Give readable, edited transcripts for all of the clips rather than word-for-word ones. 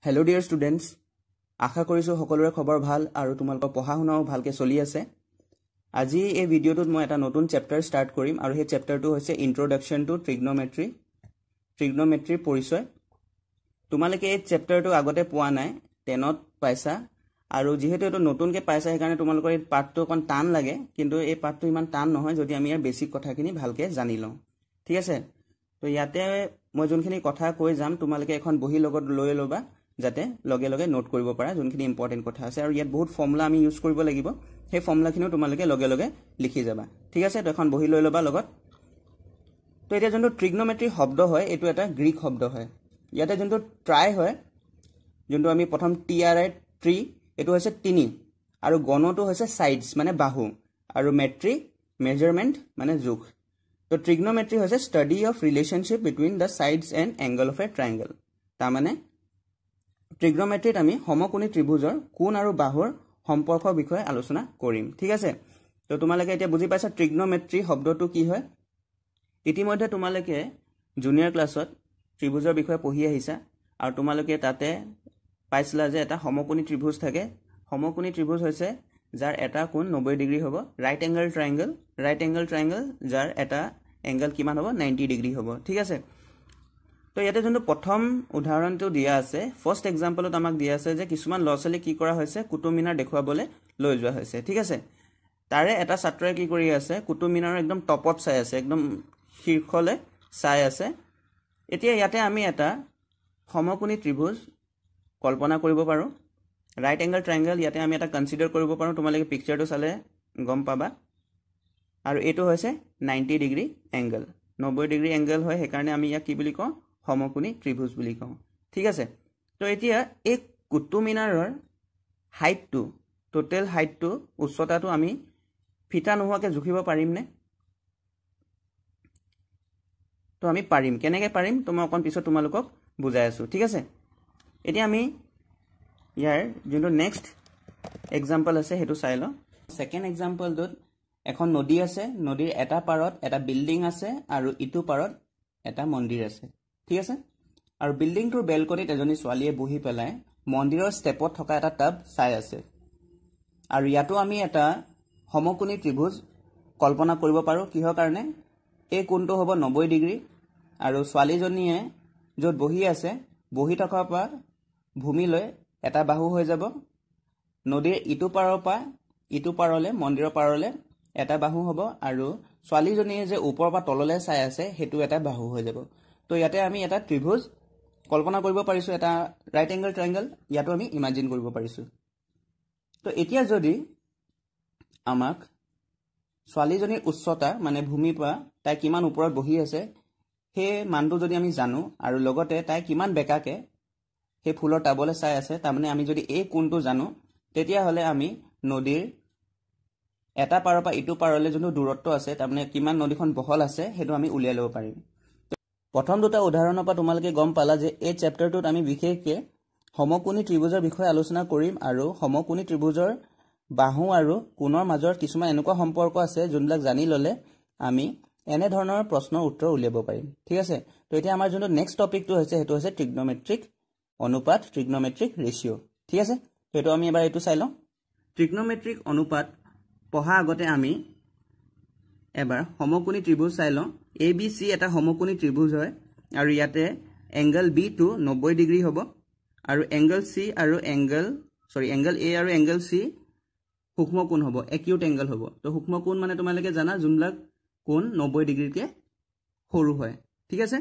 Hello dear students, আশা কৰিছো সকলোৰে খবৰ ভাল আৰু তোমালোকৰ পঢ়া শুনাও ভালকে চলি আছে। আজি এই ভিডিওটোত মই এটা নতুন চেপ্টাৰ ষ্টাৰ্ট কৰিম আৰু সেই চেপ্টাৰটো হৈছে ইন্ট্ৰোডাকচন টু ট্ৰিগনোমেট্ৰি পৰিচয়। তোমালোকে এই চেপ্টাৰটো আগতে পোৱা নাই, 10ত পাইছা আৰু যেহেতু এটো নতুনকে পাইছা সেইকাৰণে তোমালোকৰ এই পাৰ্টটো অকন টান লাগে, কিন্তু এই পাৰ্টটো ইমান টান নহয় যদি আমি ইয়াৰ বেসিক কথাখিনি ভালকে জানি লওঁ। ঠিক আছে, তো ইয়াতে মই যোনখিনি কথা কৈ যাম তোমালোকে এখন বহি লগত লৈ লবা যাতে লগে লগে নোট কৰিব পাৰা যোনখিনি ইম্পৰ্টেন্ট কথা আছে, আৰু ইয়াত বহুত ফৰ্মুলা আমি ইউজ কৰিব লাগিব, সেই ফৰ্মুলাখিনিও তোমালোকে লগে লগে লিখি যাবা। ঠিক আছে, তো এখন বহি লৈ লবা লগত। তো এটা যোনটো ট্ৰিগনোমেট্ৰি শব্দ হয় এটো এটা গ্ৰীক শব্দ হয়। ইয়াতে যোনটো ট্ৰাই হয়, যোনটো আমি প্ৰথম টিআৰআই ট্ৰি, এটো হৈছে তিনি, আৰু গণটো হৈছে সাইডস মানে বাহু, আৰু মেট্ৰি মেজাৰমেন্ট মানে জোখ। তো ট্ৰিগনোমেট্ৰি হৈছে study of relationship between the sides and angle of a triangle. তাৰ মানে ট্ৰিগনোমেট্ৰিত আমি সমকোণী ত্ৰিভুজৰ কোণ আৰু বাহুৰ সম্পৰ্কৰ বিষয়ে আলোচনা কৰিম। ঠিক আছে, তো তোমালোকে এতিয়া বুজি পাইছা ট্ৰিগনোমেট্ৰি শব্দটো কি হয়। ইতিমধ্যে তোমালোকে জুনিয়ৰ ক্লাছত ত্ৰিভুজৰ বিষয়ে পঢ়ি আহিছা আৰু তোমালোকে তাতে পাইছিলা যে এটা সমকোণী ত্ৰিভুজ থাকে। সমকোণী ত্ৰিভুজ হৈছে যাৰ এটা কোণ 90 ডিগ্ৰী হ'ব, ৰাইট এংগল ট্ৰায়াঙ্গল যাৰ এটা এংগল কিমান হ'ব 90 ডিগ্ৰী হ'ব। ঠিক আছে, তো ইয়াতে যোনটো প্ৰথম উদাহৰণটো দিয়া আছে, ফাৰ্স্ট এক্সাম্পলত আমাক দিয়া আছে যে কিছুমান ল'ৰা-ছোৱালী কি কৰা হৈছে কুতুব মিনাৰ দেখুৱাবলৈ লৈ যোৱা হৈছে। ঠিক আছে, তাৰে এটা ছাত্ৰই কি কৰি আছে কুতুব মিনাৰৰ একদম টপত চাই আছে, একদম শীৰ্ষলে চাই আছে। এতিয়া ইয়াতে আমি এটা সমকোণী ত্ৰিভুজ কল্পনা কৰিব পাৰো, ৰাইট এংগল ট্ৰায়াঙ্গল ইয়াতে আমি এটা কনসিডাৰ কৰিব পাৰো, তোমালোকে পিকচাৰটো চালে গম পাবা। আৰু এটো হৈছে 90 ডিগ্ৰী এংগল, 90 ডিগ্ৰী এংগল হয়, সেইকাৰণে আমি ইয়াক কি বুলি কওঁ সমকোণী ত্ৰিভুজ বুলি কওঁ। ঠিক আছে, তো এতিয়া এই কুতুব মিনাৰৰ হাইটটো, টোটেল হাইটটো, উচ্চতাটো আমি ফিটা নোহোৱাকৈ জুখিব পাৰিমনে? তো আমি পাৰিম। কেনেকৈ পাৰিম তো মই অকণ পিছত তোমালোকক বুজাই আছো। ঠিক আছে, এতিয়া আমি ইয়াৰ যোনটো নেক্সট এক্সাম্পল আছে সেইটো চাই লওঁ। সেকেন্ড এক্সাম্পলটোত এখন নদী আছে, নদীৰ এটা পাৰত এটা বিল্ডিং আছে আৰু ইটো পাৰত এটা মন্দিৰ আছে। ঠিক আছে, আৰু বিল্ডিংটোৰ বেলকনিত এজনী ছোৱালীয়ে বহি পেলাই মন্দিৰৰ ষ্টেপত থকা এটা টাব চাই আছে। আৰু ইয়াতো আমি এটা সমকোণী ত্ৰিভুজ কল্পনা কৰিব পাৰো, কিহৰ কাৰণে এই কোণটো হ'ব 90 ডিগ্ৰী, আৰু ছোৱালীজনীয়ে য'ত বহি আছে বহি থকাৰ পৰা ভূমিলৈ এটা বাহু হৈ যাব, নদীৰ ইটো পাৰৰ পৰা ইটো পাৰলে মন্দিৰৰ পাৰলে এটা বাহু হ'ব, আৰু ছোৱালীজনীয়ে যে ওপৰৰ পৰা তললৈ চাই আছে সেইটো এটা বাহু হৈ যাব। তো ইয়াতে আমি এটা ত্ৰিভুজ কল্পনা কৰিব পাৰিছো, এটা ৰাইট এংগল ট্ৰায়াঙ্গল ইয়াতো আমি ইমাজিন কৰিব পাৰিছো। তো এতিয়া যদি আমাক ছোৱালীজনীৰ উচ্চতা মানে ভূমিৰ পৰা তাই কিমান ওপৰত বহি আছে সেই মানটো যদি আমি জানো, আৰু লগতে তাই কিমান বেকাকে সেই ফুলৰ টাবলে চাই আছে, তাৰমানে আমি যদি এই কোণটো জানো তেতিয়াহ'লে আমি নদীৰ এটা পাৰৰ পৰা ইটো পাৰলৈ যোনটো দূৰত্ব আছে, তাৰমানে কিমান নদীখন বহল আছে সেইটো আমি উলিয়াই ল'ব পাৰিম। প্ৰথম দুটা উদাহৰণৰ পৰা তোমালোকে গম পালা যে এই চেপ্টাৰটোত আমি বিশেষকৈ সমকোণী ত্ৰিভুজৰ বিষয়ে আলোচনা কৰিম, আৰু সমকোণী ত্ৰিভুজৰ বাহু আৰু কোণৰ মাজৰ কিছুমান এনেকুৱা সম্পৰ্ক আছে যোনবিলাক জানি ল'লে আমি এনে ধৰণৰ প্ৰশ্নৰ উত্তৰ উলিয়াব পাৰিম। ঠিক আছে, তো এতিয়া আমাৰ যোনটো নেক্সট টপিকটো হৈছে সেইটো হৈছে ট্ৰিগনোমেট্ৰিক অনুপাত, ট্ৰিগনোমেট্ৰিক ৰেচিঅ'। ঠিক আছে, তো এইটো আমি এবাৰ এইটো চাই লওঁ। ট্ৰিগনোমেট্ৰিক অনুপাত পঢ়া আগতে আমি এবাৰ সমকোণী ত্ৰিভুজ চাই লওঁ। এ বি চি এটা সমকোণী ত্ৰিভুজ হয়, আৰু ইয়াতে এংগল বি টো 90 ডিগ্ৰী হ'ব, আৰু এংগল এ আৰু এংগল চি সূক্ষ্ম কোণ হ'ব, একিউট এংগল হ'ব। তো সূক্ষ্ম কোণ মানে তোমালোকে জানা যোনবিলাক কোণ 90 ডিগ্ৰীতকৈ সৰু হয়। ঠিক আছে,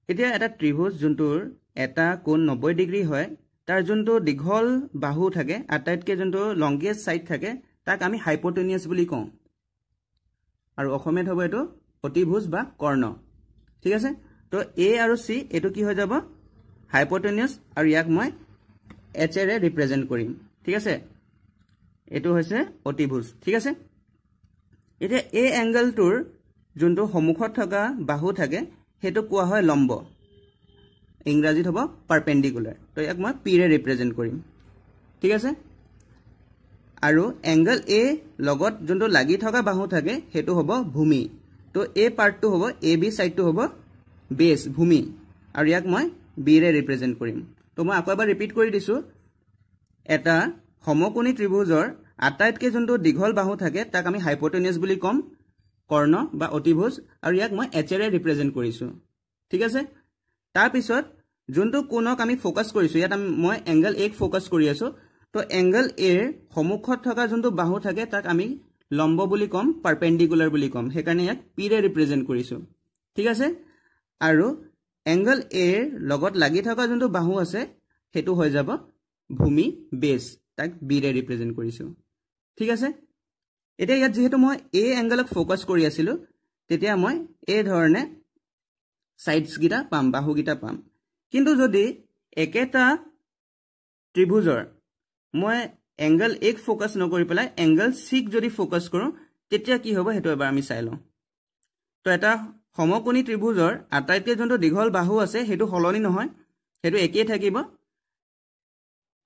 এতিয়া এটা ত্ৰিভুজ যোনটোৰ এটা কোণ 90 ডিগ্ৰী হয়, তাৰ যোনটো দীঘল বাহু থাকে, আটাইতকৈ যোনটো লংগেষ্ট সাইড থাকে তাক আমি হাইপোটেনিয়াছ বুলি কওঁ, আৰু অসমীয়াত হ'ব এইটো অতিভুজ বা কৰ্ণ। ঠিক আছে, তো এ আৰু চি এইটো কি হৈ যাব হাইপোটেনিয়াছ, আৰু ইয়াক মই এইচ এৰে ৰিপ্ৰেজেণ্ট কৰিম। ঠিক আছে, এইটো হৈছে অতিভুজ। ঠিক আছে, এতিয়া এই এংগলটোৰ যোনটো সন্মুখত থকা বাহু থাকে সেইটো কোৱা হয় লম্ব, ইংৰাজীত হ'ব পাৰপেণ্ডিকুলাৰ, তো ইয়াক মই পি ৰে ৰিপ্ৰেজেণ্ট কৰিম। ঠিক আছে, আৰু এংগল এ লগত যোনটো লাগি থকা বাহু থাকে সেইটো হ'ব ভূমি, তো এই পাৰ্টটো হ'ব এ বি সাইডটো হ'ব বেছ ভূমি, আৰু ইয়াক মই বি ৰে ৰিপ্ৰেজেণ্ট কৰিম তো মই আকৌ এবাৰ ৰিপিট কৰি দিছোঁ এটা সমকোণী ত্ৰিভুজৰ আটাইতকৈ যোনটো দীঘল বাহু থাকে তাক আমি হাইপোটেনিয়াছ বুলি ক'ম কৰ্ণ বা অতিভুজ আৰু ইয়াক মই এচেৰে ৰিপ্ৰেজেণ্ট কৰিছোঁ ঠিক আছে তাৰপিছত যোনটো কোণক আমি ফ'কাছ কৰিছোঁ ইয়াত মই এংগল এক ফ'কাছ কৰি আছোঁ তো এংগল এৰ সন্মুখত থকা যোনটো বাহু থাকে তাক আমি লম্ব বুলি ক'ম পাৰপেণ্ডিকুলাৰ বুলি ক'ম সেইকাৰণে ইয়াক পি ৰে ৰিপ্ৰেজেণ্ট কৰিছোঁ ঠিক আছে আৰু এংগল এৰ লগত লাগি থকা যোনটো বাহু আছে সেইটো হৈ যাব ভূমি বেছ তাক বি ৰে ৰিপ্ৰেজেণ্ট কৰিছোঁ ঠিক আছে এতিয়া ইয়াত যেহেতু মই এ এংগলক ফ'কাছ কৰি আছিলোঁ তেতিয়া মই এই ধৰণে সাইডছগিটা পাম বাহুগিটা পাম কিন্তু যদি একেটা ত্ৰিভুজৰ মই এংগল এক ফ'কাছ নকৰি পেলাই এংগল চিক যদি ফ'কাছ কৰোঁ তেতিয়া কি হ'ব সেইটো এবাৰ আমি চাই লওঁ তো এটা সমকোণী ত্ৰিভুজৰ আটাইতকৈ যোনটো দীঘল বাহু আছে সেইটো সলনি নহয় সেইটো একেই থাকিব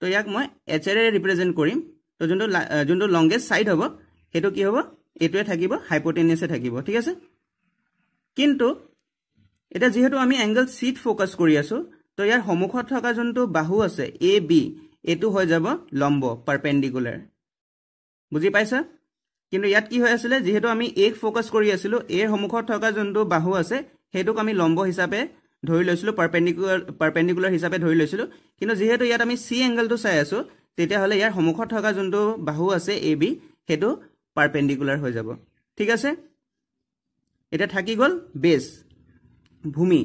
তো ইয়াক মই এচেৰে ৰিপ্ৰেজেণ্ট কৰিম তো যোনটো লংগেষ্ট ছাইড হ'ব সেইটো কি হ'ব এইটোৱে থাকিব হাইপোটেনিয়াছে থাকিব ঠিক আছে কিন্তু এটা যেহেতু আমি এংগল চিত ফ'কাছ কৰি আছোঁ তো ইয়াৰ সন্মুখত থকা যোনটো বাহু আছে এ বি এইটো হৈ যাব লম্ব পাৰপেণ্ডিকুলাৰ বুজি পাইছা কিন্তু ইয়াত কি হৈ আছিলে যেহেতু আমি এক ফ'কাছ কৰি আছিলোঁ এৰ সন্মুখত থকা যোনটো বাহু আছে সেইটোক আমি লম্ব হিচাপে ধৰি লৈছিলোঁ পাৰপেণ্ডিকুলাৰ হিচাপে ধৰি লৈছিলোঁ কিন্তু যেহেতু ইয়াত আমি চি এংগলটো চাই আছোঁ তেতিয়াহ'লে ইয়াৰ সন্মুখত থকা যোনটো বাহু আছে এ বি সেইটো পাৰপেণ্ডিকুলাৰ হৈ যাব ঠিক আছে এতিয়া থাকি গ'ল বেছ ভূমি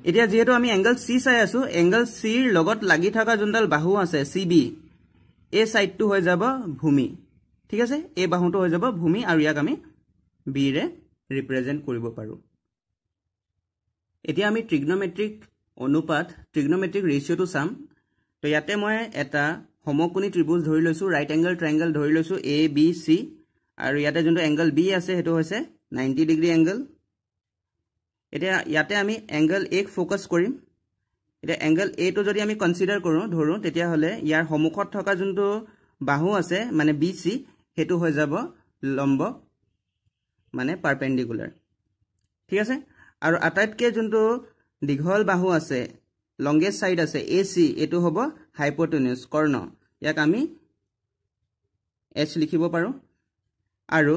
এতিয়া যেহেতু আমি এংগল চি চাই আছোঁ এংগল চিৰ লগত লাগি থকা যোনডাল বাহু আছে চি বি এই ছাইডটো হৈ যাব ভূমি ঠিক আছে এই বাহুটো হৈ যাব ভূমি আৰু ইয়াক আমি বি ৰে ৰিপ্ৰেজেণ্ট কৰিব পাৰোঁ এতিয়া আমি ট্ৰিগনমেট্ৰিক অনুপাত ট্ৰিগনমেট্ৰিক ৰেচিঅ'টো চাম তো ইয়াতে মই এটা সমকোণী ত্ৰিভুজ ধৰি লৈছোঁ ৰাইট এংগল ট্ৰাইংগল ধৰি লৈছোঁ এ বি চি আৰু ইয়াতে যোনটো এংগল বি আছে সেইটো হৈছে 90 ডিগ্ৰী এংগল এতিয়া ইয়াতে আমি এংগল এক ফ'কাছ কৰিম এতিয়া এংগল এটো যদি আমি কনচিডাৰ কৰোঁ ধৰোঁ তেতিয়াহ'লে ইয়াৰ সন্মুখত থকা যোনটো বাহু আছে মানে বি চি সেইটো হৈ যাব লম্ব মানে পাৰপেণ্ডিকুলাৰ ঠিক আছে আৰু আটাইতকৈ যোনটো দীঘল বাহু আছে লংগেষ্ট ছাইড আছে এ চি এইটো হ'ব হাইপোটেনিয়াছ কৰ্ণ ইয়াক আমি এচ লিখিব পাৰোঁ আৰু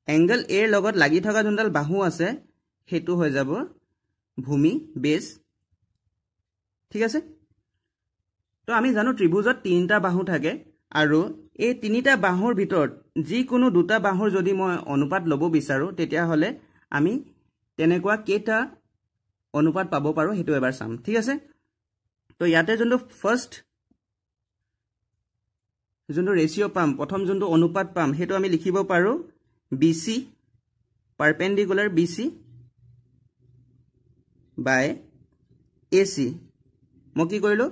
এংগল এৰ লগত লাগি থকা যোনডাল বাহু আছে সেইটো হৈ যাব ভূমি বেছ ঠিক আছে তো আমি জানো ত্ৰিভুজত তিনিটা বাহু থাকে আৰু এই তিনিটা বাহুৰ ভিতৰত যিকোনো দুটা বাহুৰ যদি মই অনুপাত ল'ব বিচাৰোঁ তেতিয়াহ'লে আমি তেনেকুৱা কেইটা অনুপাত পাব পাৰোঁ সেইটো এবাৰ চাম ঠিক আছে তো ইয়াতে যোনটো ফাৰ্ষ্ট যোনটো ৰেচিঅ' পাম প্ৰথম যোনটো অনুপাত পাম সেইটো আমি লিখিব পাৰোঁ B C perpendicular B C by A C মই কি কৰিলোঁ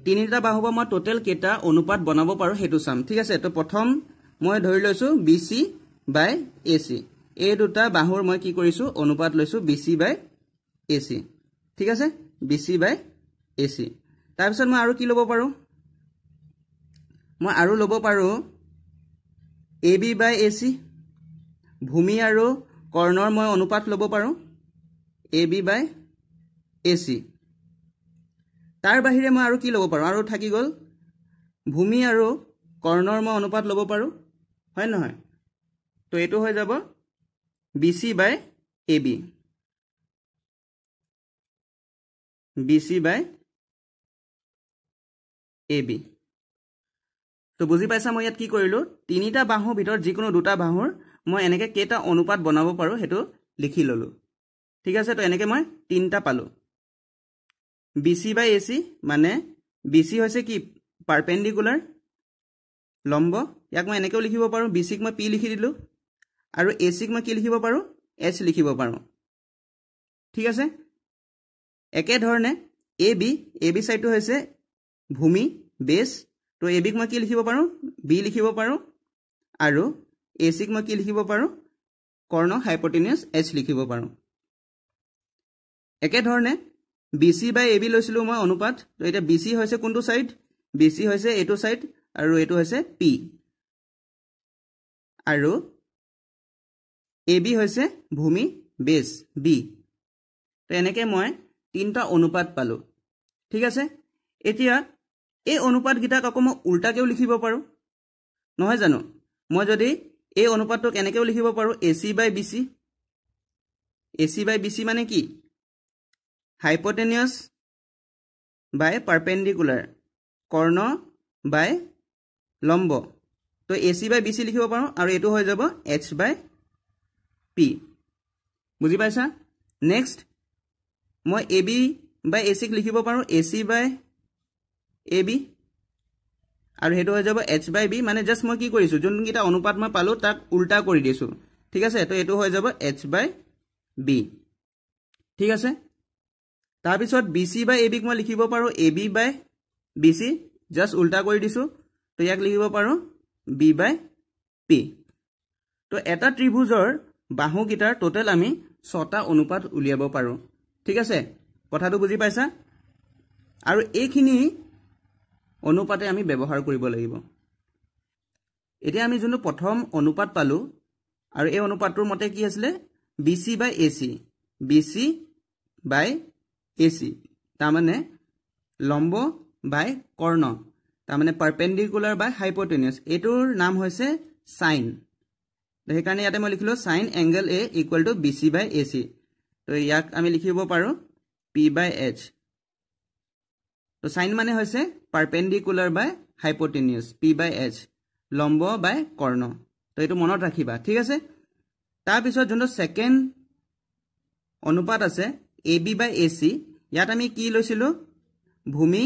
তিনিটা বাহু পৰা মই টোটেল কেইটা অনুপাত বনাব পাৰোঁ সেইটো চাম ঠিক আছে তো প্ৰথম মই ধৰি লৈছোঁ B C by A C এই দুটা বাহুৰ মই কি কৰিছোঁ অনুপাত লৈছোঁ B C by A C ঠিক আছে B C by A C তাৰপিছত মই আৰু কি ল'ব পাৰোঁ মই আৰু ল'ব পাৰোঁ A B by A C ভূমি আৰু কৰ্ণৰ মই অনুপাত ল'ব পাৰোঁ A B by A C তাৰ বাহিৰে মই আৰু কি ল'ব পাৰোঁ আৰু থাকি গ'ল ভূমি আৰু কৰ্ণৰ মই অনুপাত ল'ব পাৰোঁ হয় নহয় তো এইটো হৈ যাব B C by A B B C by A B তো বুজি পাইছা মই ইয়াত কি কৰিলোঁ তিনিটা বাহুৰ ভিতৰত যিকোনো দুটা বাহুৰ মই এনেকৈ কেইটা অনুপাত বনাব পাৰোঁ সেইটো লিখি ল'লোঁ ঠিক আছে তো এনেকৈ মই তিনিটা পালোঁ B C by A C মানে বি চি হৈছে কি পাৰপেণ্ডিকুলাৰ লম্ব ইয়াক মই এনেকৈও লিখিব পাৰোঁ বি চিক মই পি লিখি দিলোঁ আৰু এ চিক মই কি লিখিব পাৰোঁ এচ লিখিব পাৰোঁ ঠিক আছে একেধৰণে এ বি ছাইডটো হৈছে ভূমি বেছ তো এ বিক মই কি লিখিব পাৰোঁ বি লিখিব পাৰোঁ আৰু এ চিক মই কি লিখিব পাৰোঁ কৰ্ণ হাইপোটেনিয়াছ এচ লিখিব পাৰোঁ একেধৰণে B C by A B লৈছিলোঁ মই অনুপাত তো এতিয়া বি চি হৈছে কোনটো ছাইড বি চি হৈছে এইটো ছাইড আৰু এইটো হৈছে পি আৰু এ বি হৈছে ভূমি বেছ বি তো এনেকৈ মই তিনিটা অনুপাত পালোঁ ঠিক আছে এতিয়া এই অনুপাতকেইটাক আকৌ মই উল্টাকৈও লিখিব পাৰোঁ নহয় জানো মই যদি এই অনুপাতটোক এনেকৈও লিখিব পাৰোঁ AC by BC মানে কি hypotenuse by perpendicular Karna by লম্ব তো AC by BC লিখিব পাৰোঁ আৰু এইটো হৈ যাব H by P বুজি পাইছা নেক্সট মই AB by AC ক লিখিব পাৰোঁ AC by AB আৰু হেতু হৈ যাব H by B মানে জাস্ট মই কি কৰিছো যোনকিটা অনুপাত মই পালো তাক উল্টা কৰি দিছো ঠিক আছে তো এটো হৈ যাব H by B ঠিক আছে তাৰ পিছত BC by AB ক মই লিখিব পাৰো AB by BC জাস্ট উল্টা কৰি দিছো তো ইয়াক লিখিব পাৰো B by P তো এটা ত্ৰিভুজৰ বাহু কিটাৰ টোটাল আমি 6টা অনুপাত উলিয়াব পাৰো ঠিক আছে কথাটো বুজি পাইছা আৰু এইখিনি অনুপাতে আমি ব্যৱহাৰ কৰিব লাগিব এতিয়া আমি যোনটো প্ৰথম অনুপাত পালো আৰু এই অনুপাতটোৰ মতে কি আছিল BC by AC তাৰ মানে লম্ব বাই কৰ্ণ তাৰ মানে পাৰপেন্ডিকুলাৰ বাই হাইপোটেনিউস এটোৰ নাম হৈছে সাইন সেইকাৰণে ইয়াতে মই লিখিলো sine angle A equal to BC by AC তো ইয়াক আমি লিখিব পাৰো P by H তো সাইন মানে হৈছে perpendicular by hypotenuse P by H লম্ব বাই কর্ণ তো এটো মনত ৰাখিবা ঠিক আছে তাৰ পিছত যোনটো সেকেন্ড অনুপাত আছে AB by AC ইয়াত আমি কি লৈছিলো ভূমি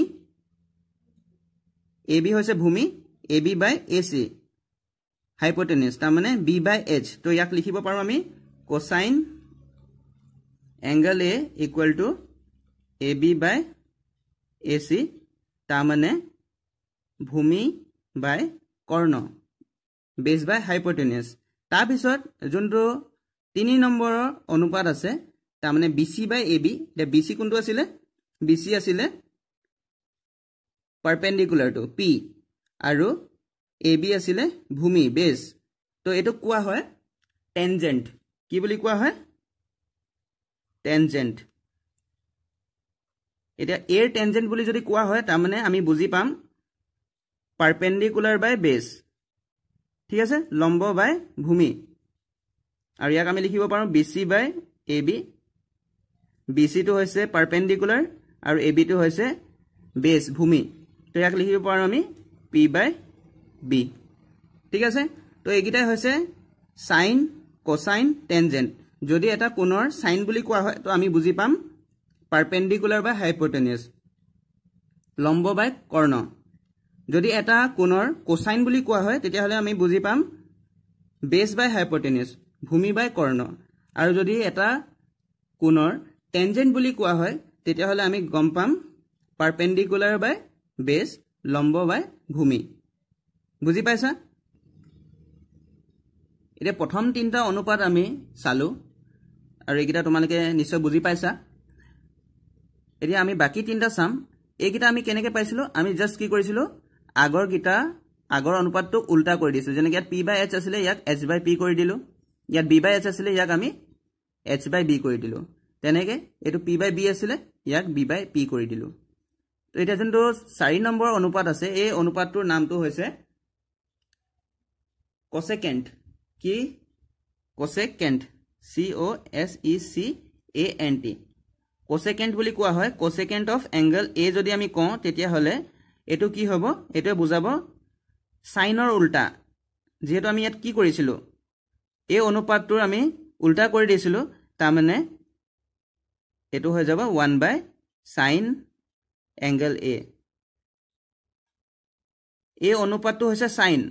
AB হৈছে ভূমি AB by AC হাইপোটেনিউস তাৰ মানে B by H তো ইয়াক লিখিব পাৰো আমি cosine angle A equal two AB by AC তাৰ মানে ভূমি বাই কৰ্ণ বেস বাই হাইপোটেনিউস তাৰ পিছত যোনটো 3 নম্বৰৰ অনুপাত আছে তাৰ মানে BC by AB A BC কোনটো আছিল BC আছিল পারপেন্ডিকুলার টু P আৰু AB আছিল ভূমি বেস তো এটো কোৱা হয় টেনজেন্ট কি বুলি কোৱা হয় টেনজেন্ট এটা এৰ টেনজেন্ট বুলি যদি কোৱা হয় তাৰ মানে আমি বুজি পাম পাৰপেন্ডিকুলাৰ বাই বেস ঠিক আছে লম্ব বাই ভূমি আৰু ইয়াক আমি লিখিব পাৰো BC বাই AB BC টো হৈছে পাৰপেন্ডিকুলাৰ আৰু AB টো হৈছে বেস ভূমি তো ইয়াক লিখিব পাৰো আমি P বাই B ঠিক আছে তো এইকিটাই হৈছে সাইন কোসাইন টেনজেন্ট যদি এটা কোণৰ সাইন বুলি কোৱা হয় তো আমি বুজি পাম পাৰপেন্ডিকুলাৰ বাই হাইপোটেনিউস লম্ব বাই কৰ্ণ যদি এটা কোণৰ কোসাইন বুলি কোৱা হয় তেতিয়া হলে আমি বুজি পাম বেস বাই হাইপোটেনিউস ভূমি বাই কর্ণ আৰু যদি এটা কোণৰ টেনজেন্ট বুলি কোৱা হয় তেতিয়া হলে আমি গম পাম পাৰপেন্ডিকুলাৰ বাই বেস লম্ব বাই ভূমি বুজি পাইছা এটা প্ৰথম তিনটা অনুপাত আমি চালো আৰু এইকিটা তোমালোকে নিশ্চয় বুজি পাইছা এতিয়া আমি বাকি তিনটা চাম এইকিটা আমি কেনেকৈ পাইছিলো আমি জাস্ট কি কৰিছিলো আগৰ অনুপাতটো উল্টা কৰি দিছো যেনে ইয়াত P by H আছিল ইয়াক H by P কৰি দিলো ইয়াত B by H আছিল ইয়াক আমি H by B কৰি দিলো তেনেকে এটো P by B আছিল ইয়াক B by P কৰি দিলো তো এটা যোনটো 4 নম্বৰ অনুপাত আছে এই অনুপাতটোৰ নামটো হৈছে কোসেকেন্ট কি কোসেকেন্ট COSECANT কোসেকেন্ট বুলি কোৱা হয় কোসেকেন্ট অফ এংগল A যদি আমি কওঁ তেতিয়া হলে এটো কি হ'ব এটো বুজাব সাইনৰ উল্টা যেহেতু আমি ইয়াত কি কৰিছিলো এই অনুপাতটোৰ আমি উল্টা কৰি দিছিলো তাৰ মানে এটো হৈ যাব 1 by sin angle A এই অনুপাতটো হৈছে সাইন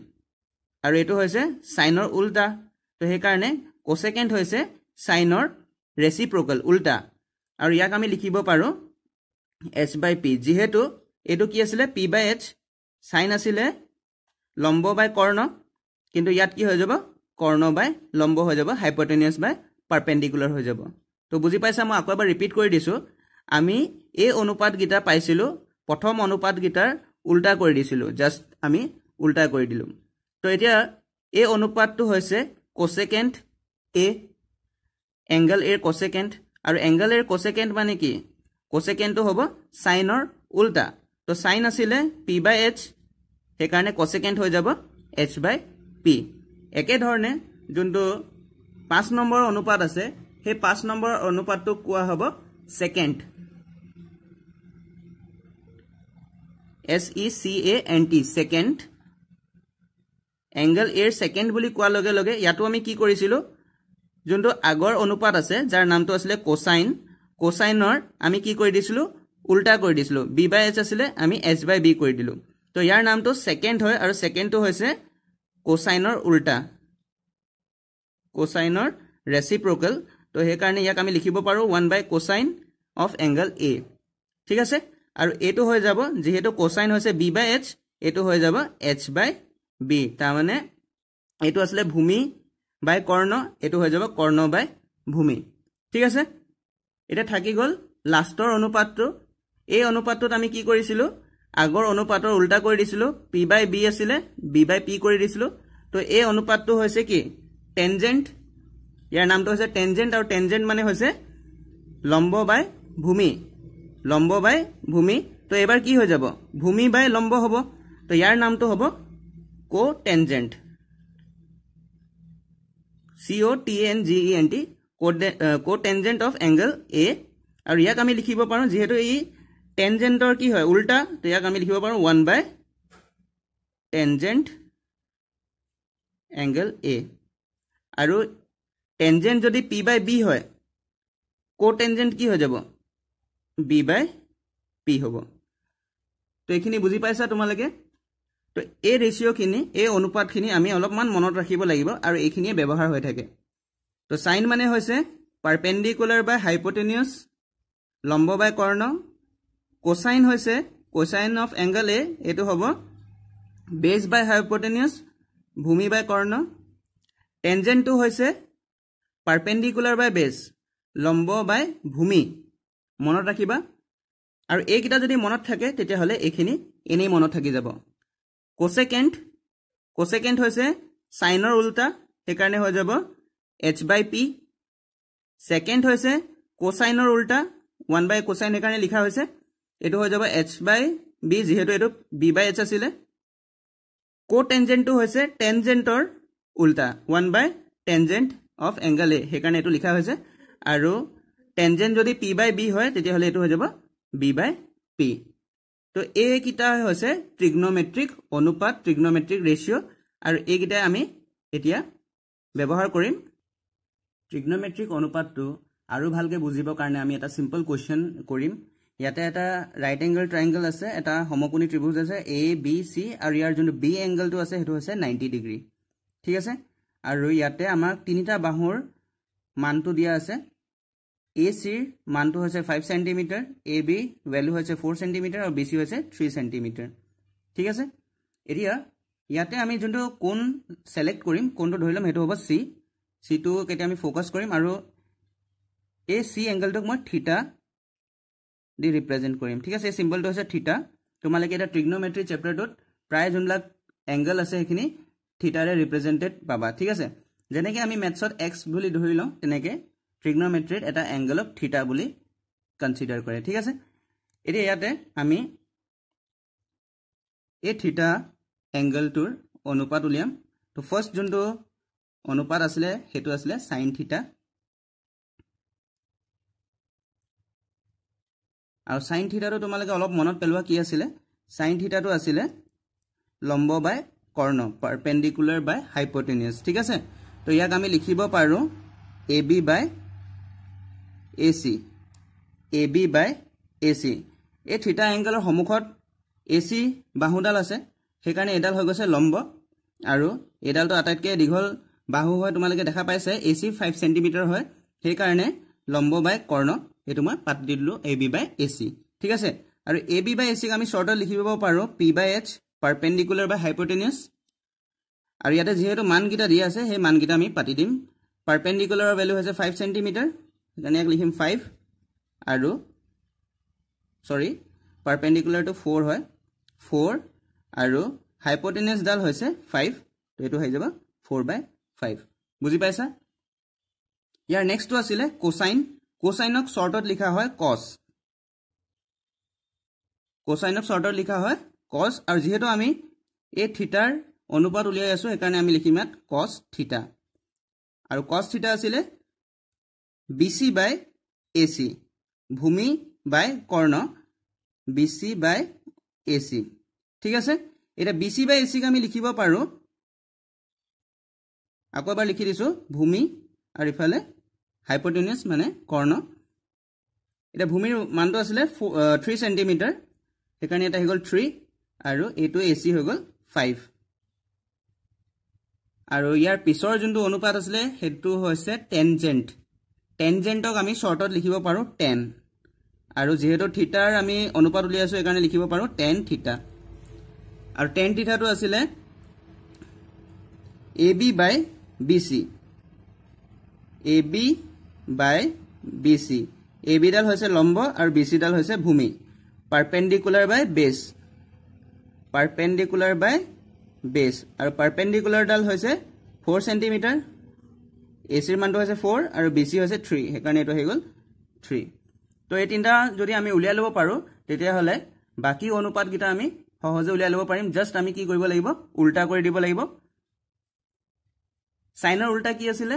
আৰু এটো হৈছে সাইনৰ উল্টা তো সেই কাৰণে কোসেকেন্ট হৈছে সাইনৰ ৰেচিপ্ৰকাল উল্টা আৰু ইয়াক আমি লিখিব পাৰো H by P যেহেতু এটো কি আছিল P by H সাইন আছিল লম্ব বাই কৰ্ণ কিন্তু ইয়াত কি হৈ যাব কৰ্ণ বাই লম্ব হৈ যাব হাইপোটেনিউস বাই পাৰপেন্ডিকুলাৰ হৈ যাব তো বুজি পাইছা মই আকৌ এবাৰ ৰিপিট কৰি দিছো আমি এই অনুপাত গিটা পাইছিলো প্ৰথম অনুপাত গিটাৰ উল্টা কৰি দিছিলো জাস্ট আমি উল্টা কৰি দিলো তো এতিয়া এই অনুপাতটো হৈছে কোসেকেন্ট A এংগল A কোসেকেন্ট আৰু এংগল এৰ কোসেকেন্ড মানে কি কোসেকেন্ডটো হ'ব সাইনৰ উল্টা তো সাইন আছিলে p/h সেই কাৰণে কোসেকেন্ড হৈ যাব h/p একে ধৰণে যোনটো 5 নম্বৰ অনুপাত আছে সেই 5 নম্বৰ অনুপাতটো কোৱা হ'ব সেকেন্ড SECANT সেকেন্ড এংগল এৰ সেকেন্ড বুলি কোৱাৰ লগে লগে ইয়াতো আমি কি কৰিছিলো যোনটো আগৰ অনুপাত আছে যাৰ নামটো আছিল কোসাইন কোসাইনৰ আমি কি কৰি দিছিলো উল্টা কৰি দিছিলো b/h আছিল আমি h/b কৰি দিলো তো ইয়াৰ নামটো সেকেন্ড হয় আৰু সেকেন্ডটো হৈছে কোসাইনৰ উল্টা কোসাইনৰ ৰেচিপ্ৰকেল তো সেই কাৰণে ইয়াক আমি লিখিব পাৰো 1/cosine of angle A ঠিক আছে আৰু এটো হৈ যাব যেহেতু কোসাইন হৈছে b/h এটো হৈ যাব h/b তাৰ মানে এটো আসলে ভূমি বাই কৰ্ণ এটো হৈ যাব কৰ্ণ বাই ভূমি ঠিক আছে এটা থাকি গল লাষ্টৰ অনুপাতটো এই অনুপাতটোত আমি কি কৰিছিলো আগৰ অনুপাতৰ উল্টা কৰি দিছিলো p/b আছিল b/p কৰি দিছিলো তো এই অনুপাতটো হৈছে কি টেনজেন্ট ইয়াৰ নামটো হৈছে টেনজেন্ট আৰু টেনজেন্ট মানে হৈছে লম্ব বাই ভূমি তো এবাৰ কি হৈ যাব ভূমি বাই লম্ব হ'ব তো ইয়াৰ নামটো হ'ব কোটেনজেন্ট COTANGENT কোটেনজেন্ট অফ এংগল A আৰু ইয়াক আমি লিখিব পাৰো যেহেতু এই টেনজেন্টৰ কি হয় উল্টা তো ইয়াক আমি লিখিব পাৰো 1/tangent angle A আৰু টেনজেন্ট যদি p/b হয় কোটেনজেন্ট কি হৈ যাব b/p হ'ব তো এইখিনি বুজি পাইছা তোমালোকে তো এই ৰেশিওখিনি এই অনুপাতখিনি আমি অলপমান মনত ৰাখিব লাগিব আৰু এইখিনিয়ে ব্যৱহাৰ হৈ থাকে তো সাইন মানে হৈছে পারপেন্ডিকুলার বাই হাইপোটেনিয়াস লম্ব বাই কর্ণ কোসাইন হৈছে কোসাইন অফ এংগল A এটো হ'ব বেস বাই হাইপোটেনিয়াস ভূমি বাই কর্ণ টেনজেন্টটো হৈছে পারপেন্ডিকুলার বাই বেস লম্ব বাই ভূমি মনত ৰাখিবা আৰু এইকিটা যদি মনত থাকে তেতিয়া হলে এইখিনি এনেই মনত থাকি যাব কোসেকেন্ড হৈছে সাইনৰ উল্টা সেই কাৰণে হৈ যাব h/p সেকেন্ড হৈছে কোসাইনৰ উল্টা 1/cosine সেই কাৰণে লিখা হৈছে এটো হৈ যাব h/b যেহেতু এটো b/h আছিল কোটেনজেন্টটো হৈছে টেনজেন্টৰ উল্টা 1/tangent of angle A সেই কাৰণে এটো লিখা হৈছে আৰু টেনজেন্ট যদি p/b হয় তেতিয়া হলে এটো হৈ যাব b/p তো এই কিটা হৈছে ট্ৰিগনোমেট্ৰিক অনুপাত ট্ৰিগনোমেট্ৰিক ৰেশিও আৰু এই কিটা আমি এতিয়া ব্যৱহাৰ কৰিম ট্ৰিগনোমেট্ৰিক অনুপাতটো আৰু ভালকে বুজিবৰ কাৰণে আমি এটা সিম্পল কোৱেশ্চন কৰিম ইয়াতে এটা ৰাইট এংগল ট্ৰায়াঙ্গল আছে এটা সমকোণী ত্ৰিভুজ আছে ABC আৰু ইয়াৰ যোনটো B এংগলটো আছে হেতু হৈছে 90 ডিগ্ৰী ঠিক আছে আৰু ইয়াতে আমাক তিনিটা বাহুৰ মানটো দিয়া আছে AC ৰ মানটো হৈছে 5 cm AB ভ্যালু হৈছে 4 cm আৰু BC হৈছে 3 cm ঠিক আছে এতিয়া ইয়াতে আমি যোনটো কোণ সিলেক্ট কৰিম কোণটো ধৰিলাম হেতু হ'ব C টো কেতে আমি ফোকাস কৰিম আৰু এই C এংগলটোক মই থিটা দি ৰিপ্ৰেজেন্ট কৰিম ঠিক আছে এই সিম্বলটো হৈছে থিটা তোমালোকে এটা ট্ৰিগনোমেট্ৰি চ্যাপ্টাৰটোত প্ৰায় যোনবিলাক এংগল আছে সেইখিনি থিটাৰে ৰিপ্ৰেজেন্টেড পাবা ঠিক আছে যেনেকৈ আমি ম্যাথছত x বুলি ধৰি লওঁ তেনেকৈ ট্ৰিগনোমেট্ৰিত এটা এংগলক থিটা বুলি কনসিডাৰ কৰে ঠিক আছে এতিয়া ইয়াতে আমি এই থিটা এংগলটোৰ অনুপাত উলিয়াম তো ফাৰ্স্ট যোনটো অনুপাত আসলে হেতু আসলে sin থিটা আৰু sin থিটাটো তোমালোকে অলপ মনত পেলোৱা কি আছিল sin থিটাটো আছিল লম্ব বাই কৰ্ণ পাৰপেন্ডিকুলাৰ বাই হাইপোটেনিয়াস ঠিক আছে তো ইয়াক আমি লিখিব পাৰো AB বাই AC এই থিটা এংগলৰ সমুখত AC বাহুডাল আছে সেই কাৰণে এডাল হৈ গৈছে লম্ব আৰু এডালটো আটাইতকৈ দীঘল বাহু হয় তোমালোকে দেখা পাইছে AC 5 cm হয় সেই কাৰণে লম্ব বাই কৰ্ণ এটো মই পাত দিলো AB বাই AC ঠিক আছে আৰু AB বাই AC আমি শৰ্টত লিখিব পাৰো p/h পাৰপেন্ডিকুলাৰ বাই হাইপোটেনিয়াস আৰু ইয়াতে যেহেতু মানকিটা দিয়া আছে সেই মানকিটা আমি পাতি দিম পাৰপেন্ডিকুলাৰৰ ভ্যালু হৈছে 5 cm সেইকাৰণে ইয়াক লিখিম 5 আৰু সৰি পাৰপেন্ডিকুলাৰ টু 4 হয় 4 আৰু হাইপোটেনিয়াস ডাল হৈছে 5 তো এটো হৈ যাব 4/5 বুজি পাইছা ইয়াৰ নেক্সট টো আছিল কোসাইন কোসাইনক শৰ্টত লিখা হয় কস কোসাইনক শৰ্টত লিখা হয় কস আৰু যেহেতু আমি এই থিটাৰ অনুপাত উলিয়াই আছো সেইকাৰণে আমি লিখিম ইয়াত কস থিটা আৰু কস থিটা আছিলে BC বাই AC ভূমি বাই কৰ্ণ BC বাই AC ঠিক আছে এটা BC বাই AC ক আমি লিখিব পাৰো আকৌ এবাৰ লিখি দিছো ভূমি আৰু ইফালে হাইপোটেনিয়াস মানে কৰ্ণ এটা ভূমিৰ মানটো আছিল 3 cm সেইকাৰণে এটা হৈ গল 3 আৰু এটো AC হৈ গল 5 আৰু ইয়াৰ পিছৰ যোনটো অনুপাত আছিল হেতু হৈছে টেনজেন্টক আমি শৰ্টত লিখিব পাৰো 10 আৰু যেহেতু থিটাৰ আমি অনুপাত উলিয়াই আছো এইকাৰণে লিখিব পাৰো tan থিটা আৰু tan থিটাটো আছিল AB বাই BC AB বাই BC AB ডাল হৈছে লম্ব আৰু BC ডাল হৈছে ভূমি পাৰপেন্ডিকুলাৰ বাই বেস আৰু পাৰপেন্ডিকুলাৰ ডাল হৈছে 4 cm AC ৰ মানটো হৈছে 4 আৰু BC হৈছে 3 সেইকাৰণে এটো হৈ গল 3 তো এই তিনটা যদি আমি উলিয়াই লব পাৰো তেতিয়া হলে বাকি অনুপাত গিটা আমি সহজে উলিয়াই লব পাৰিম জাস্ট আমি কি কৰিব লাগিব উল্টা কৰি দিব লাগিব সাইনৰ উল্টা কি আছিল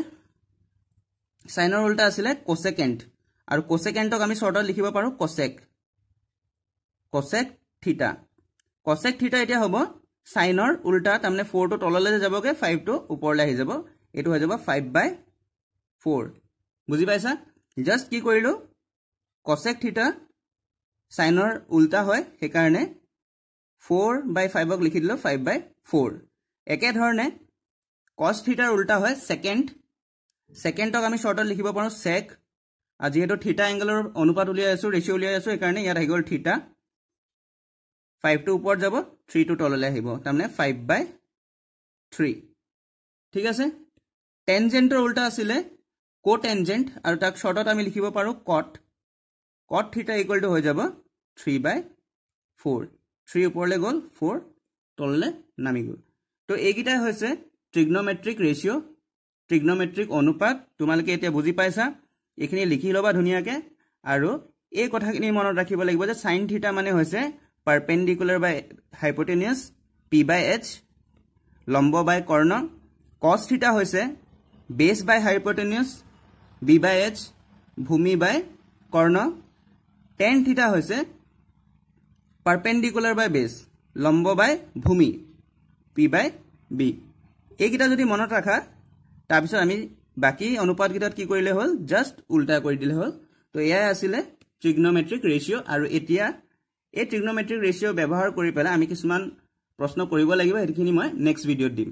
সাইনৰ উল্টা আছিল কোসেকেন্ট আৰু কোসেকেন্টক আমি শৰ্টত লিখিব পাৰো কোসেক থিটা এতিয়া হ'ব সাইনৰ উল্টা তাৰমানে 4 টো তললৈ যাবগে 5 টো ওপৰলৈ আহি যাব এটো হৈ যাব 5/4 বুজি পাইছা জাস্ট কি কৰিলো কোসেক থিটা সাইনৰ উল্টা হয় সেই কাৰণে 4/5 ক লিখি দিলো 5/4 একে ধৰণে cos থিটাৰ উল্টা হয় সেকেন্ডক আমি শৰ্টত লিখিব পাৰো sec আৰু যেহেতু থিটা এংগলৰ অনুপাত উলিয়াই আছো ৰেশিও উলিয়াই আছো এই কাৰণে ইয়াত আহি গল থিটা 5 টো ওপৰত যাব 3 টো তললৈ আহিব তাৰমানে 5/3 ঠিক আছে টেনজেন্টৰ উল্টা আছিল কোটেনজেন্ট আৰু তাক শৰ্টত আমি লিখিব পাৰো cot থিটা ইকুৱেল টু হৈ যাব 3/4 3 ওপৰলৈ গল 4 তললৈ নামি গল তো এইগিটা হৈছে ট্ৰিগনোমেট্ৰিক ৰেশিও ট্ৰিগনোমেট্ৰিক অনুপাত তোমালোকে এতিয়া বুজি পাইছা এখিনি লিখি লবা ধুনিয়াকে আৰু এই কথাখিনি মনত ৰাখিব লাগিব যে sin থিটা মানে হৈছে perpendicular by hypotenuse p/h লম্ব বাই কৰ্ণ cos থিটা হৈছে base by hypotenuse b/h ভূমি বাই কৰ্ণ tan থিটা হৈছে perpendicular by base লম্ব বাই ভূমি p/b এইকিটা যদি মনত ৰাখা তাৰ পিছত আমি বাকি অনুপাত গিটাত কি কৰিলে হল জাস্ট উল্টা কৰি দিলে হল তো এয়া আছিল ট্ৰিগনোমেট্ৰিক ৰেশিও আৰু এতিয়া এই ট্ৰিগনোমেট্ৰিক ৰেশিও ব্যৱহাৰ কৰি পেলাই আমি কিছুমান প্ৰশ্ন কৰিব লাগিব এখিনি মই নেক্সট ভিডিঅত দিম